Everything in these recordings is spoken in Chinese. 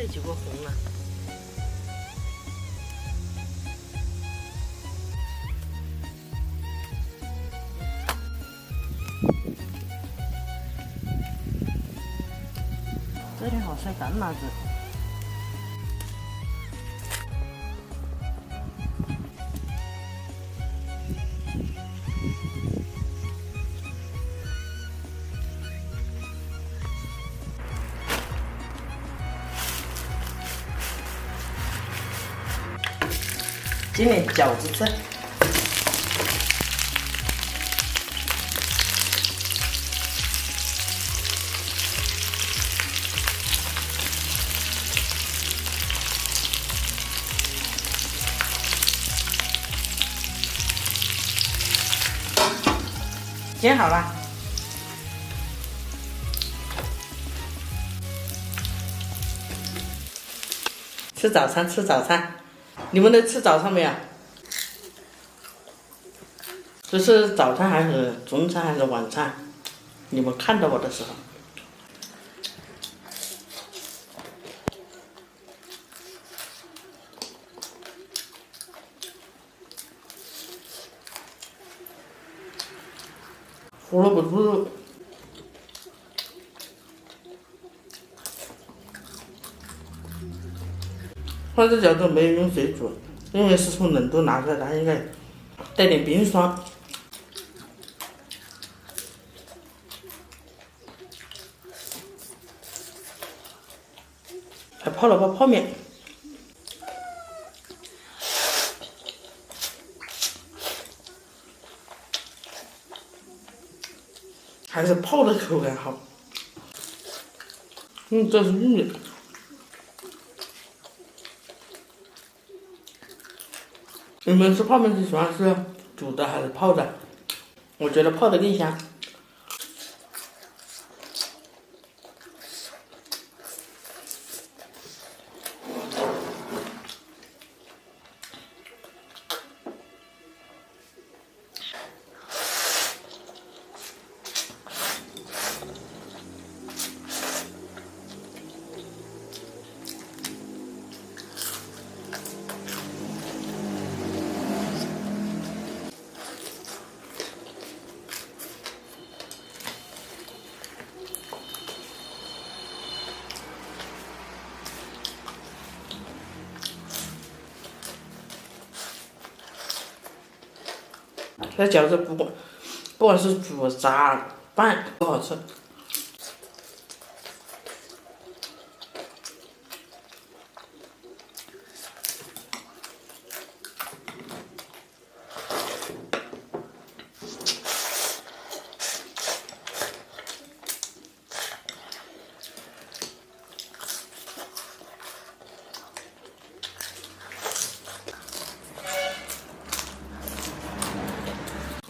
来就给我红了。这里好晒干辣子。今年饺子吃。煎好了。吃早餐，吃早餐。你们都吃早餐没有？这是早餐还是中餐还是晚餐？你们看到我的时候。胡萝卜猪肉。它这饺子没有用水煮，因为是从冷冻拿出来的，它应该带点冰霜。还泡了包泡面，还是泡的口感好。这是玉米。你们吃泡面是喜欢吃煮的还是泡的？我觉得泡的更香。这饺子不管是煮炸拌都好吃。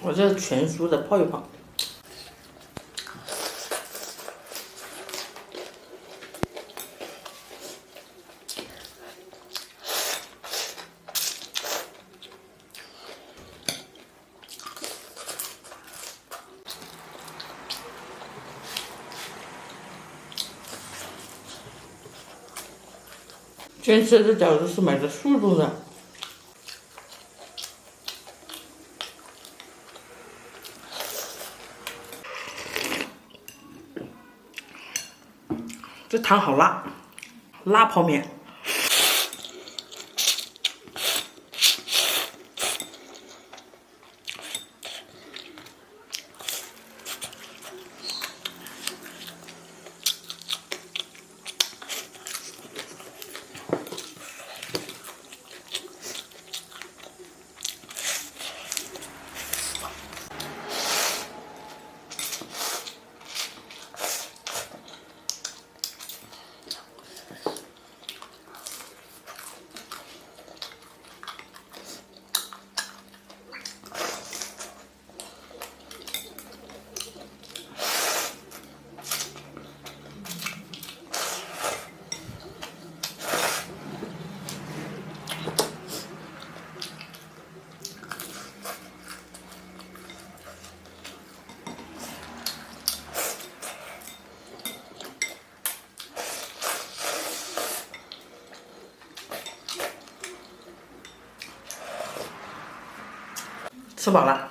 我这全熟的泡一泡。今天吃的饺子是买的速冻的。这汤好辣，辣泡面。吃饱了，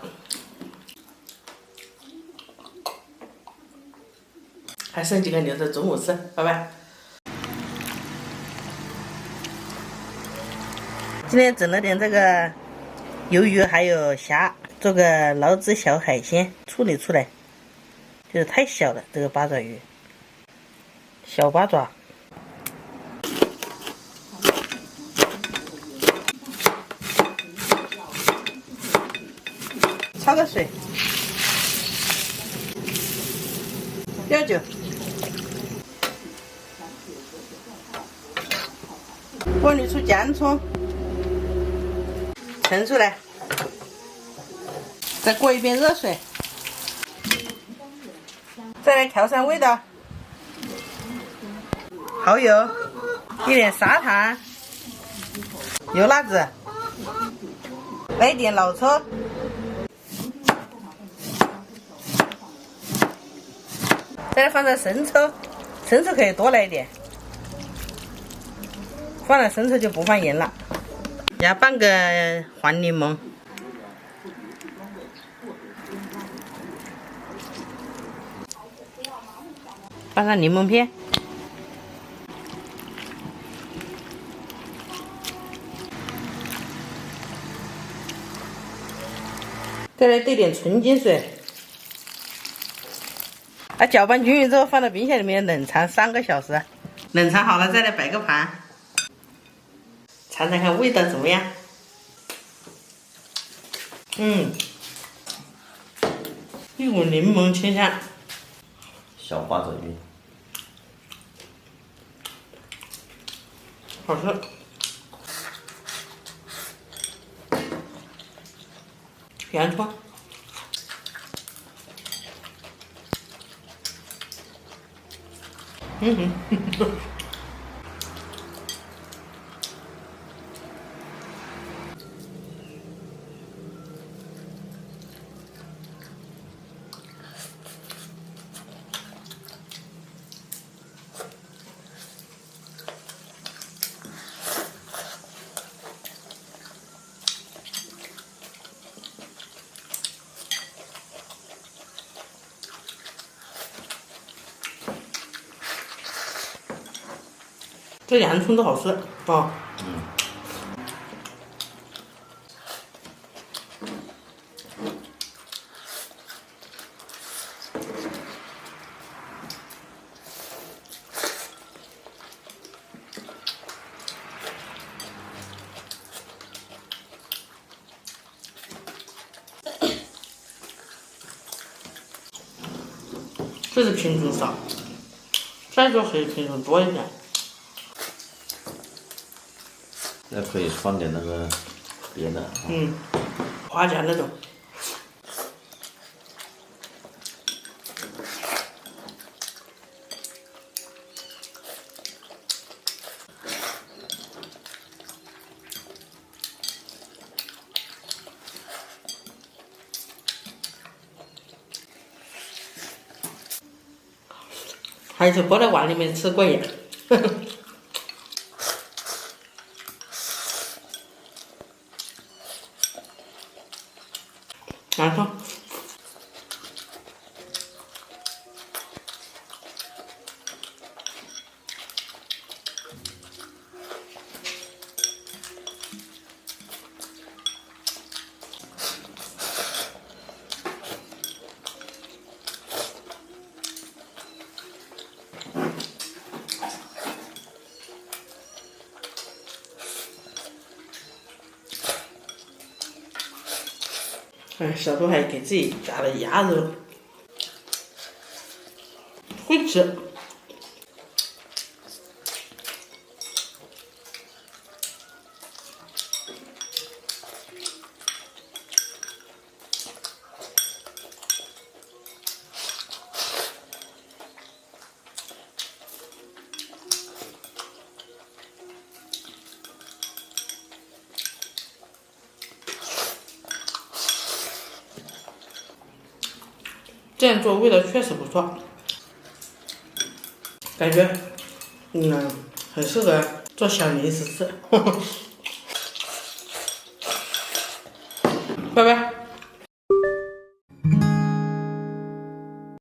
还剩几个留着中午吃，拜拜。今天整了点这个鱿鱼还有虾，做个捞子小海鲜处理出来，就是太小了这个八爪鱼，小八爪。焯个水，料酒，锅里出姜葱，盛出来，再过一遍热水，再来调上味道，蚝油，一点砂糖，油辣子，来一点老抽。再来放点生抽，生抽可以多来一点，放了生抽就不放盐了。要半个黄柠檬，放上柠檬片，再来兑点纯净水。把搅拌均匀之后，放到冰箱里面冷藏3个小时。冷藏好了，再来摆个盘，尝尝看味道怎么样？一股柠檬清香。小八爪鱼，好吃。洋葱。这洋葱都好吃哦。这是品种少，再做可以品种多一点。那可以放点那个别的。花甲那种。还是拨在碗里面吃过瘾。洋葱，小杜还给自己加了鸭肉，会吃。这样做味道确实不错，感觉很适合做小零食吃。拜拜。